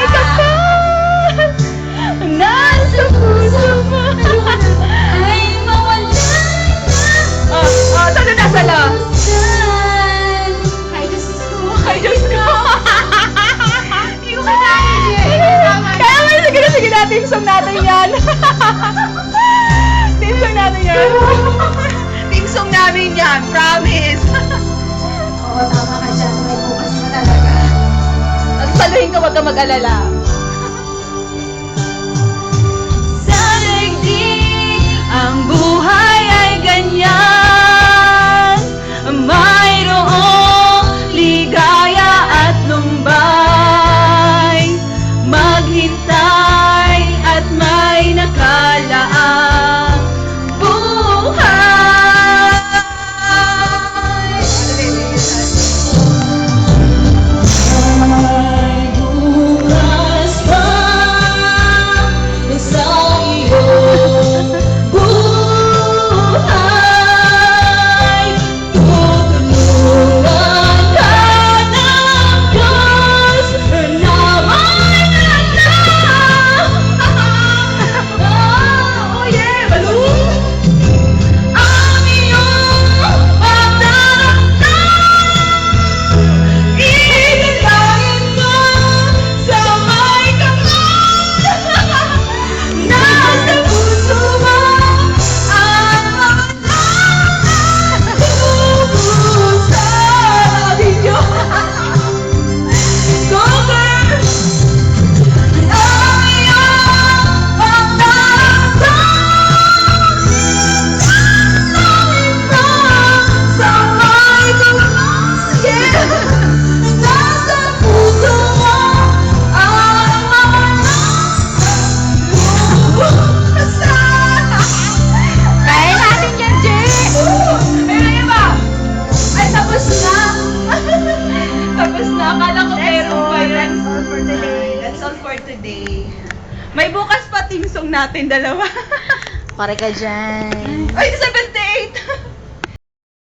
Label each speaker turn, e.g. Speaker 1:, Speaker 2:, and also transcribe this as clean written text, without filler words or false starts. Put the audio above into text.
Speaker 1: kasal. Nasa puso mo.
Speaker 2: Ay mawala na.
Speaker 1: Saan na sala?
Speaker 2: Saan? Ay, Diyos ko.
Speaker 1: Ay, Diyos ko.
Speaker 2: Hindi ko kailangan
Speaker 1: Kaya nga, sige na, team song natin yan. Team song natin yan. Team song namin yan, promise.
Speaker 2: Oo, tama ka dyan. May bukas pa talaga.
Speaker 1: At saluhin ka, wag ka mag-alala. Sa daigdig, ang buhay ay ganyan. Mayroong ligaya at lumbay. Maghintay at may nakalaang buhay. May bukas pa sa iyong buhay. Tutulungan ka ng Diyos na may landas. Oh yeah, balloon! Ang iyong pagdarasal, ilalangin mo sa may kapal. Nasa puso mo ang mga lubusan. Video. Go girl! Ang iyong pagdarasal, ilalangin mo sa may kapal. Yeah! Nasa puso mo ang mga lubusan. Kaya natin yan, Jay! Pero iba! Ay, tapos na! Tapos na. Akala ko meron pa yan.
Speaker 2: That's all for today.
Speaker 1: That's all for today. May bukas pa team song natin, dalawa.
Speaker 2: Pare ka dyan.
Speaker 1: Ay, 78!